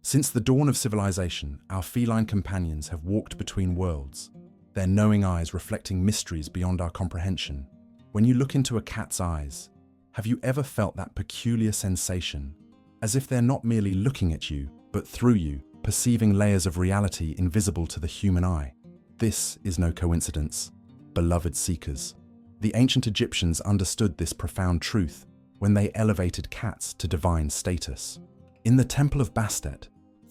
Since the dawn of civilization, our feline companions have walked between worlds, their knowing eyes reflecting mysteries beyond our comprehension. When you look into a cat's eyes, have you ever felt that peculiar sensation, as if they're not merely looking at you, but through you, perceiving layers of reality invisible to the human eye? This is no coincidence, beloved seekers. The ancient Egyptians understood this profound truth when they elevated cats to divine status. In the Temple of Bastet,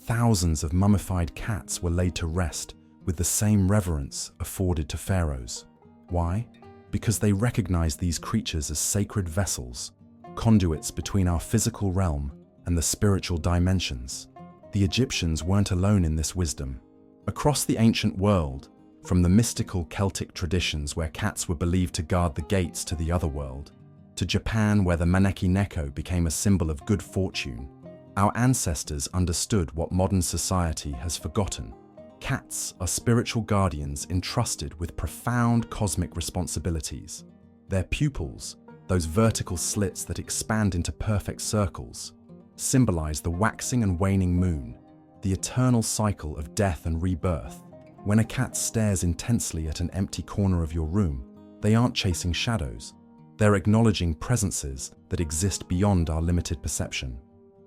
thousands of mummified cats were laid to rest with the same reverence afforded to pharaohs. Why? Because they recognized these creatures as sacred vessels, conduits between our physical realm and the spiritual dimensions. The Egyptians weren't alone in this wisdom. Across the ancient world, from the mystical Celtic traditions where cats were believed to guard the gates to the other world, to Japan where the maneki neko became a symbol of good fortune, our ancestors understood what modern society has forgotten. Cats are spiritual guardians entrusted with profound cosmic responsibilities. Their pupils, those vertical slits that expand into perfect circles, symbolize the waxing and waning moon, the eternal cycle of death and rebirth. When a cat stares intensely at an empty corner of your room, they aren't chasing shadows. They're acknowledging presences that exist beyond our limited perception.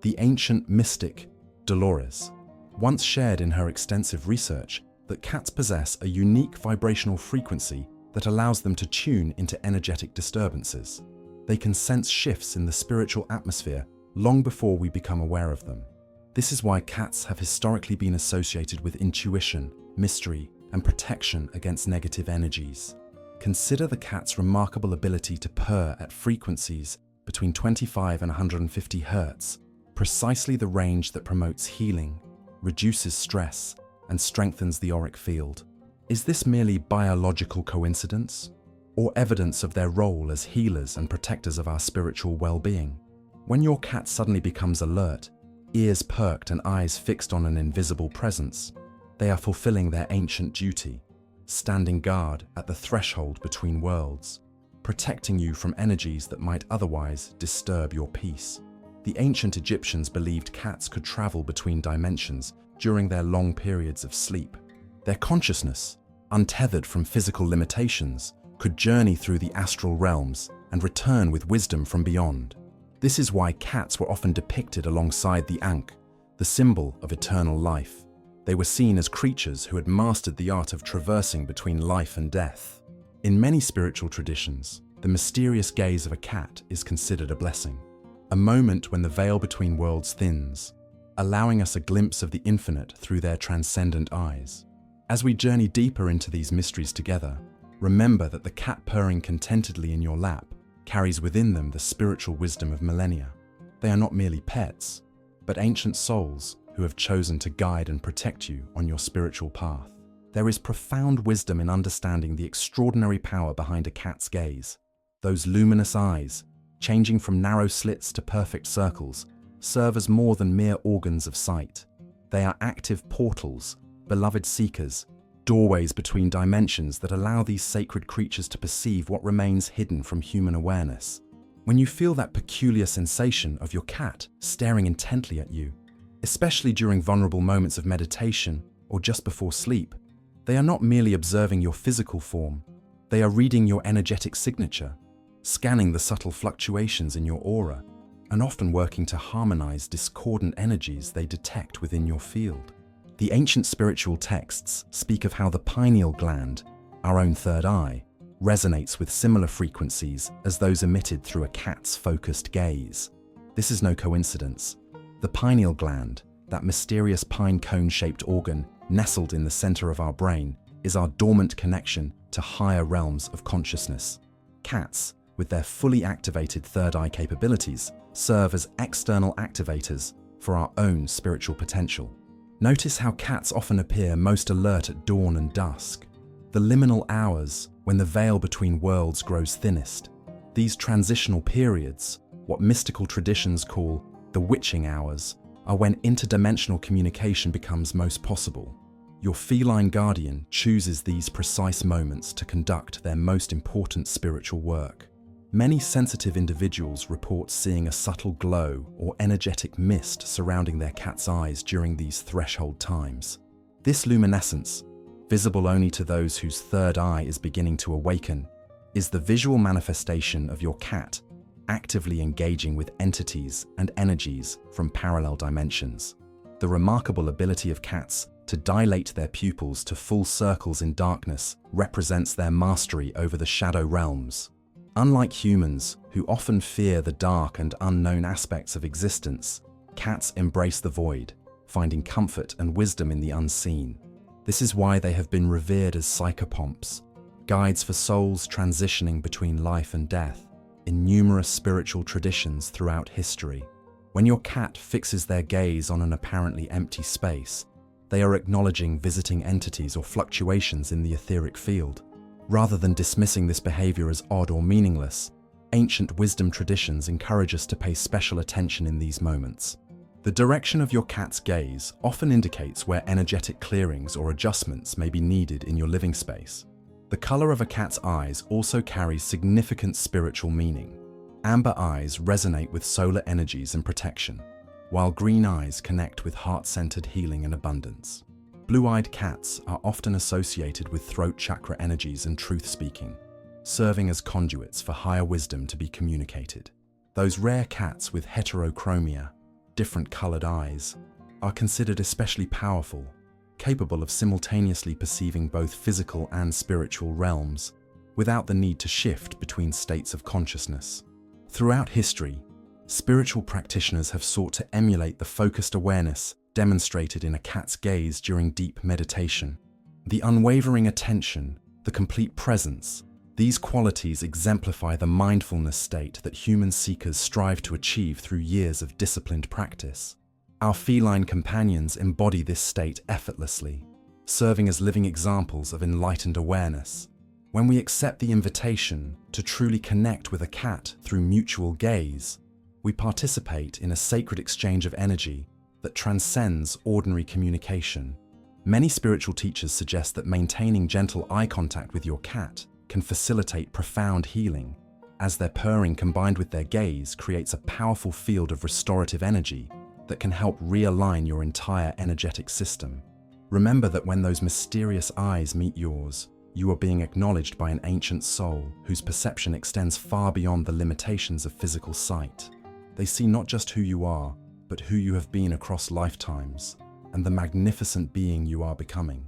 The ancient mystic Dolores once shared in her extensive research that cats possess a unique vibrational frequency that allows them to tune into energetic disturbances. They can sense shifts in the spiritual atmosphere long before we become aware of them. This is why cats have historically been associated with intuition, mystery, and protection against negative energies. Consider the cat's remarkable ability to purr at frequencies between 25 and 150 Hz, precisely the range that promotes healing, reduces stress, and strengthens the auric field. Is this merely biological coincidence, or evidence of their role as healers and protectors of our spiritual well-being? When your cat suddenly becomes alert, ears perked and eyes fixed on an invisible presence, they are fulfilling their ancient duty, standing guard at the threshold between worlds, protecting you from energies that might otherwise disturb your peace. The ancient Egyptians believed cats could travel between dimensions during their long periods of sleep. Their consciousness, untethered from physical limitations, could journey through the astral realms and return with wisdom from beyond. This is why cats were often depicted alongside the Ankh, the symbol of eternal life. They were seen as creatures who had mastered the art of traversing between life and death. In many spiritual traditions, the mysterious gaze of a cat is considered a blessing, a moment when the veil between worlds thins, allowing us a glimpse of the infinite through their transcendent eyes. As we journey deeper into these mysteries together, remember that the cat purring contentedly in your lap carries within them the spiritual wisdom of millennia. They are not merely pets, but ancient souls who have chosen to guide and protect you on your spiritual path. There is profound wisdom in understanding the extraordinary power behind a cat's gaze. Those luminous eyes, changing from narrow slits to perfect circles, serve as more than mere organs of sight. They are active portals, beloved seekers, doorways between dimensions that allow these sacred creatures to perceive what remains hidden from human awareness. When you feel that peculiar sensation of your cat staring intently at you, especially during vulnerable moments of meditation or just before sleep, they are not merely observing your physical form, they are reading your energetic signature, scanning the subtle fluctuations in your aura, and often working to harmonize discordant energies they detect within your field. The ancient spiritual texts speak of how the pineal gland, our own third eye, resonates with similar frequencies as those emitted through a cat's focused gaze. This is no coincidence. The pineal gland, that mysterious pine cone-shaped organ nestled in the center of our brain, is our dormant connection to higher realms of consciousness. Cats, with their fully activated third eye capabilities, serve as external activators for our own spiritual potential. Notice how cats often appear most alert at dawn and dusk, the liminal hours when the veil between worlds grows thinnest. These transitional periods, what mystical traditions call the witching hours, are when interdimensional communication becomes most possible. Your feline guardian chooses these precise moments to conduct their most important spiritual work. Many sensitive individuals report seeing a subtle glow or energetic mist surrounding their cat's eyes during these threshold times. This luminescence, visible only to those whose third eye is beginning to awaken, is the visual manifestation of your cat actively engaging with entities and energies from parallel dimensions. The remarkable ability of cats to dilate their pupils to full circles in darkness represents their mastery over the shadow realms. Unlike humans, who often fear the dark and unknown aspects of existence, cats embrace the void, finding comfort and wisdom in the unseen. This is why they have been revered as psychopomps, guides for souls transitioning between life and death, in numerous spiritual traditions throughout history. When your cat fixes their gaze on an apparently empty space, they are acknowledging visiting entities or fluctuations in the etheric field. Rather than dismissing this behavior as odd or meaningless, ancient wisdom traditions encourage us to pay special attention in these moments. The direction of your cat's gaze often indicates where energetic clearings or adjustments may be needed in your living space. The color of a cat's eyes also carries significant spiritual meaning. Amber eyes resonate with solar energies and protection, while green eyes connect with heart-centered healing and abundance. Blue-eyed cats are often associated with throat chakra energies and truth-speaking, serving as conduits for higher wisdom to be communicated. Those rare cats with heterochromia, different colored eyes, are considered especially powerful, capable of simultaneously perceiving both physical and spiritual realms, without the need to shift between states of consciousness. Throughout history, spiritual practitioners have sought to emulate the focused awareness demonstrated in a cat's gaze during deep meditation. The unwavering attention, the complete presence, these qualities exemplify the mindfulness state that human seekers strive to achieve through years of disciplined practice. Our feline companions embody this state effortlessly, serving as living examples of enlightened awareness. When we accept the invitation to truly connect with a cat through mutual gaze, we participate in a sacred exchange of energy that transcends ordinary communication. Many spiritual teachers suggest that maintaining gentle eye contact with your cat can facilitate profound healing, as their purring combined with their gaze creates a powerful field of restorative energy that can help realign your entire energetic system. Remember that when those mysterious eyes meet yours, you are being acknowledged by an ancient soul whose perception extends far beyond the limitations of physical sight. They see not just who you are, but who you have been across lifetimes, and the magnificent being you are becoming.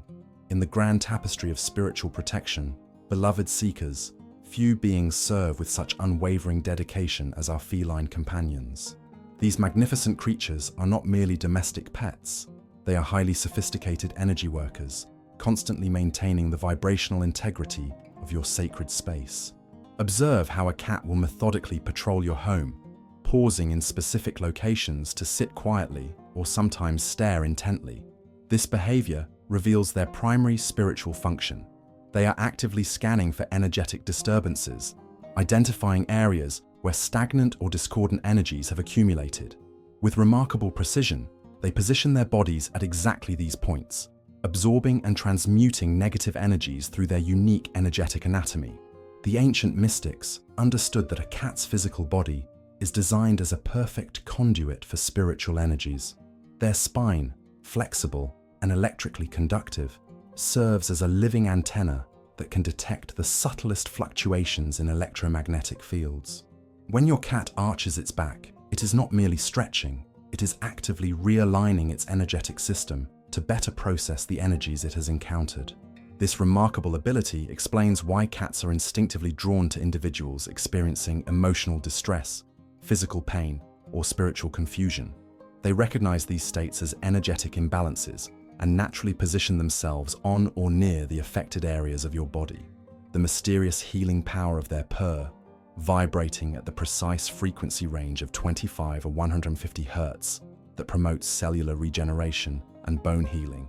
In the grand tapestry of spiritual protection, beloved seekers, few beings serve with such unwavering dedication as our feline companions. These magnificent creatures are not merely domestic pets, they are highly sophisticated energy workers, constantly maintaining the vibrational integrity of your sacred space. Observe how a cat will methodically patrol your home, pausing in specific locations to sit quietly or sometimes stare intently. This behavior reveals their primary spiritual function. They are actively scanning for energetic disturbances, identifying areas where stagnant or discordant energies have accumulated. With remarkable precision, they position their bodies at exactly these points, absorbing and transmuting negative energies through their unique energetic anatomy. The ancient mystics understood that a cat's physical body is designed as a perfect conduit for spiritual energies. Their spine, flexible and electrically conductive, serves as a living antenna that can detect the subtlest fluctuations in electromagnetic fields. When your cat arches its back, it is not merely stretching, it is actively realigning its energetic system to better process the energies it has encountered. This remarkable ability explains why cats are instinctively drawn to individuals experiencing emotional distress, physical pain, or spiritual confusion. They recognize these states as energetic imbalances and naturally position themselves on or near the affected areas of your body. The mysterious healing power of their purr, vibrating at the precise frequency range of 25 or 150 Hz that promotes cellular regeneration and bone healing,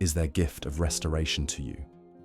is their gift of restoration to you.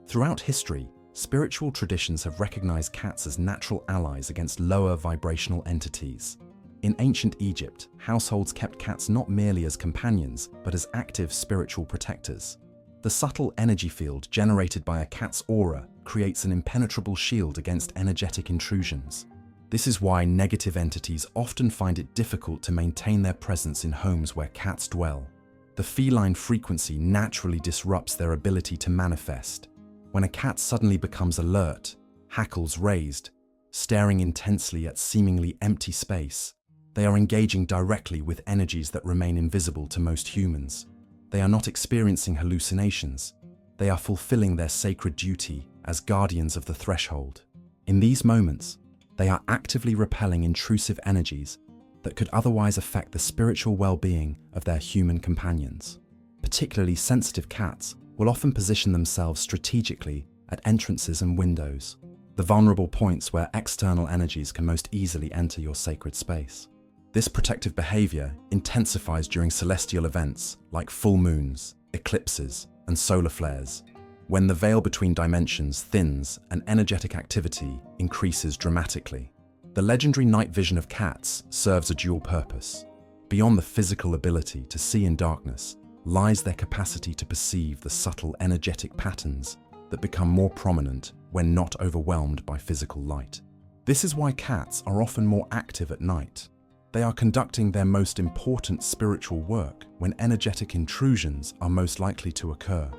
Throughout history, spiritual traditions have recognized cats as natural allies against lower vibrational entities. In ancient Egypt, households kept cats not merely as companions, but as active spiritual protectors. The subtle energy field generated by a cat's aura creates an impenetrable shield against energetic intrusions. This is why negative entities often find it difficult to maintain their presence in homes where cats dwell. The feline frequency naturally disrupts their ability to manifest. When a cat suddenly becomes alert, hackles raised, staring intensely at seemingly empty space, they are engaging directly with energies that remain invisible to most humans. They are not experiencing hallucinations. They are fulfilling their sacred duty as guardians of the threshold. In these moments, they are actively repelling intrusive energies that could otherwise affect the spiritual well-being of their human companions. Particularly sensitive cats will often position themselves strategically at entrances and windows, the vulnerable points where external energies can most easily enter your sacred space. This protective behavior intensifies during celestial events like full moons, eclipses, and solar flares, when the veil between dimensions thins and energetic activity increases dramatically. The legendary night vision of cats serves a dual purpose. Beyond the physical ability to see in darkness lies their capacity to perceive the subtle energetic patterns that become more prominent when not overwhelmed by physical light. This is why cats are often more active at night. They are conducting their most important spiritual work when energetic intrusions are most likely to occur.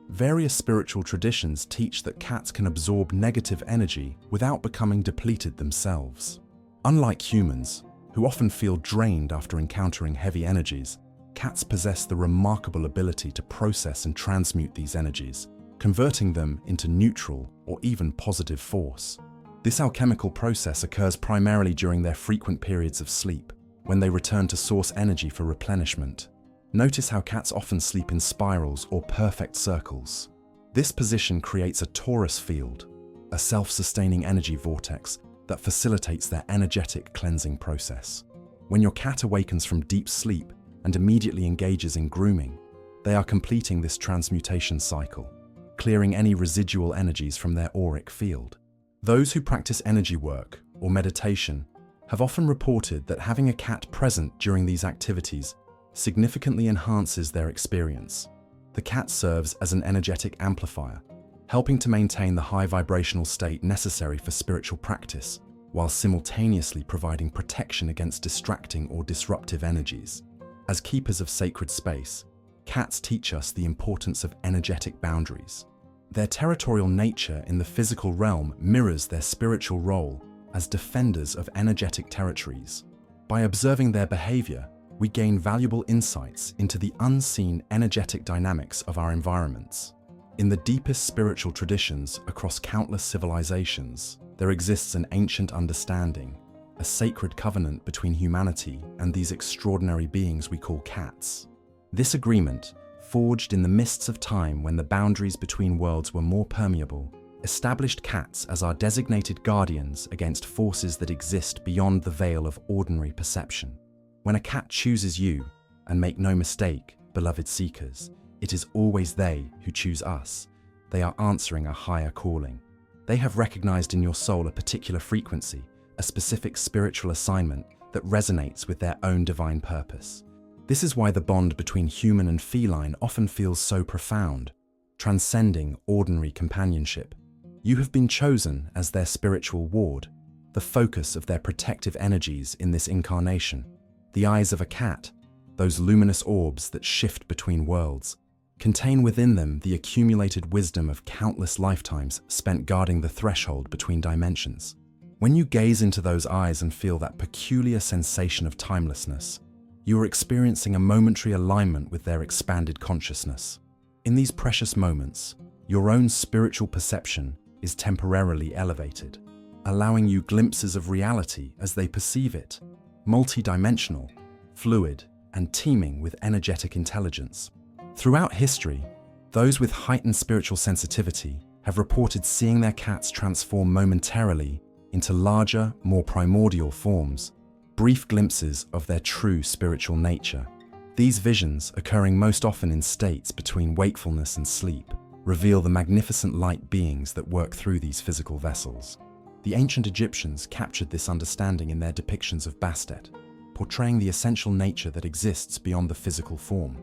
Various spiritual traditions teach that cats can absorb negative energy without becoming depleted themselves. Unlike humans, who often feel drained after encountering heavy energies, cats possess the remarkable ability to process and transmute these energies, converting them into neutral or even positive force. This alchemical process occurs primarily during their frequent periods of sleep, when they return to source energy for replenishment. Notice how cats often sleep in spirals or perfect circles. This position creates a torus field, a self-sustaining energy vortex that facilitates their energetic cleansing process. When your cat awakens from deep sleep and immediately engages in grooming, they are completing this transmutation cycle, clearing any residual energies from their auric field. Those who practice energy work or meditation have often reported that having a cat present during these activities significantly enhances their experience. The cat serves as an energetic amplifier, helping to maintain the high vibrational state necessary for spiritual practice, while simultaneously providing protection against distracting or disruptive energies. As keepers of sacred space, cats teach us the importance of energetic boundaries. Their territorial nature in the physical realm mirrors their spiritual role as defenders of energetic territories. By observing their behavior, we gain valuable insights into the unseen energetic dynamics of our environments. In the deepest spiritual traditions across countless civilizations, there exists an ancient understanding, a sacred covenant between humanity and these extraordinary beings we call cats. This agreement, forged in the mists of time when the boundaries between worlds were more permeable, established cats as our designated guardians against forces that exist beyond the veil of ordinary perception. When a cat chooses you, and make no mistake, beloved seekers, it is always they who choose us. They are answering a higher calling. They have recognized in your soul a particular frequency, a specific spiritual assignment that resonates with their own divine purpose. This is why the bond between human and feline often feels so profound, transcending ordinary companionship. You have been chosen as their spiritual ward, the focus of their protective energies in this incarnation. The eyes of a cat, those luminous orbs that shift between worlds, contain within them the accumulated wisdom of countless lifetimes spent guarding the threshold between dimensions. When you gaze into those eyes and feel that peculiar sensation of timelessness, you are experiencing a momentary alignment with their expanded consciousness. In these precious moments, your own spiritual perception is temporarily elevated, allowing you glimpses of reality as they perceive it, multi-dimensional, fluid, and teeming with energetic intelligence. Throughout history, those with heightened spiritual sensitivity have reported seeing their cats transform momentarily into larger, more primordial forms, brief glimpses of their true spiritual nature. These visions, occurring most often in states between wakefulness and sleep, reveal the magnificent light beings that work through these physical vessels. The ancient Egyptians captured this understanding in their depictions of Bastet, portraying the essential nature that exists beyond the physical form.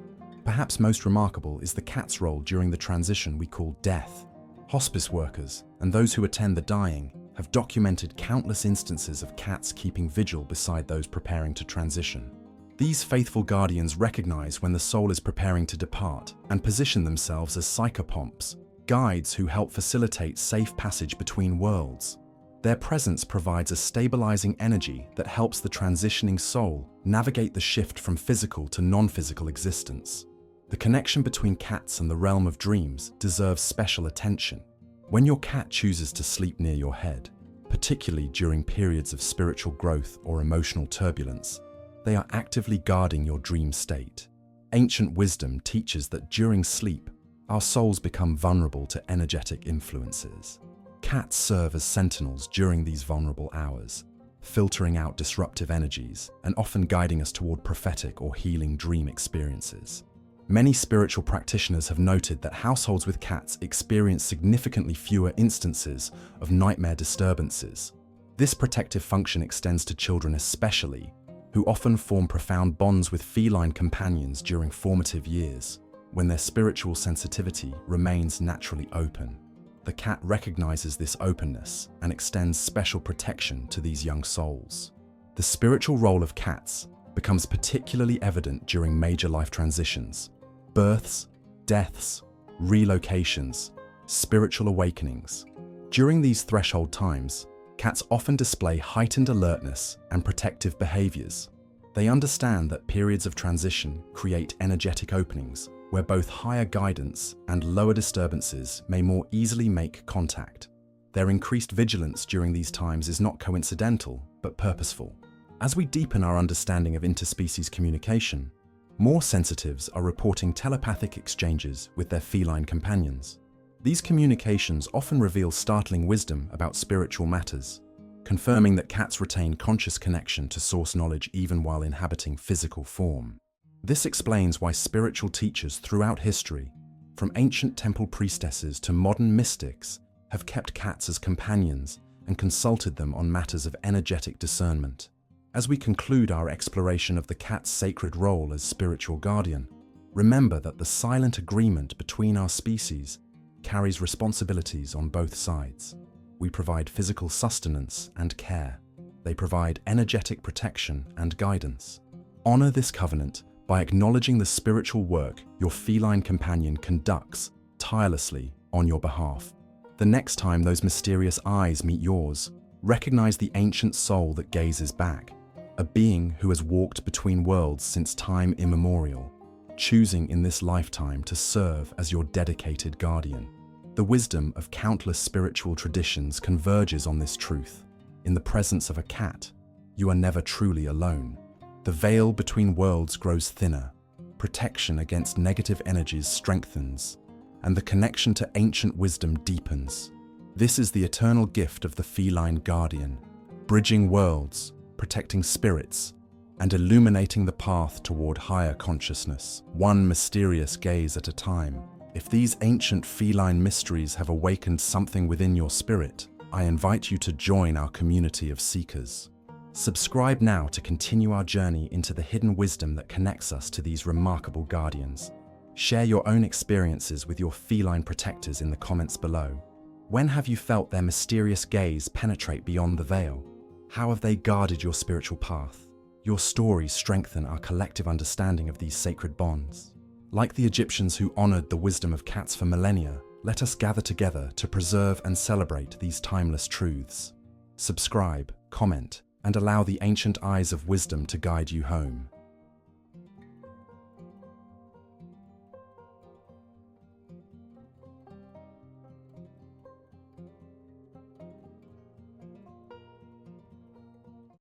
Perhaps most remarkable is the cat's role during the transition we call death. Hospice workers and those who attend the dying have documented countless instances of cats keeping vigil beside those preparing to transition. These faithful guardians recognize when the soul is preparing to depart and position themselves as psychopomps, guides who help facilitate safe passage between worlds. Their presence provides a stabilizing energy that helps the transitioning soul navigate the shift from physical to non-physical existence. The connection between cats and the realm of dreams deserves special attention. When your cat chooses to sleep near your head, particularly during periods of spiritual growth or emotional turbulence, they are actively guarding your dream state. Ancient wisdom teaches that during sleep, our souls become vulnerable to energetic influences. Cats serve as sentinels during these vulnerable hours, filtering out disruptive energies and often guiding us toward prophetic or healing dream experiences. Many spiritual practitioners have noted that households with cats experience significantly fewer instances of nightmare disturbances. This protective function extends to children especially, who often form profound bonds with feline companions during formative years, when their spiritual sensitivity remains naturally open. The cat recognizes this openness and extends special protection to these young souls. The spiritual role of cats becomes particularly evident during major life transitions: births, deaths, relocations, spiritual awakenings. During these threshold times, cats often display heightened alertness and protective behaviors. They understand that periods of transition create energetic openings where both higher guidance and lower disturbances may more easily make contact. Their increased vigilance during these times is not coincidental, but purposeful. As we deepen our understanding of interspecies communication, more sensitives are reporting telepathic exchanges with their feline companions. These communications often reveal startling wisdom about spiritual matters, confirming that cats retain conscious connection to source knowledge even while inhabiting physical form. This explains why spiritual teachers throughout history, from ancient temple priestesses to modern mystics, have kept cats as companions and consulted them on matters of energetic discernment. As we conclude our exploration of the cat's sacred role as spiritual guardian, remember that the silent agreement between our species carries responsibilities on both sides. We provide physical sustenance and care. They provide energetic protection and guidance. Honor this covenant by acknowledging the spiritual work your feline companion conducts tirelessly on your behalf. The next time those mysterious eyes meet yours, recognize the ancient soul that gazes back, a being who has walked between worlds since time immemorial, choosing in this lifetime to serve as your dedicated guardian. The wisdom of countless spiritual traditions converges on this truth. In the presence of a cat, you are never truly alone. The veil between worlds grows thinner, protection against negative energies strengthens, and the connection to ancient wisdom deepens. This is the eternal gift of the feline guardian, bridging worlds, protecting spirits, and illuminating the path toward higher consciousness, one mysterious gaze at a time. If these ancient feline mysteries have awakened something within your spirit, I invite you to join our community of seekers. Subscribe now to continue our journey into the hidden wisdom that connects us to these remarkable guardians. Share your own experiences with your feline protectors in the comments below. When have you felt their mysterious gaze penetrate beyond the veil? How have they guarded your spiritual path? Your stories strengthen our collective understanding of these sacred bonds. Like the Egyptians who honored the wisdom of cats for millennia, let us gather together to preserve and celebrate these timeless truths. Subscribe, comment, and allow the ancient eyes of wisdom to guide you home.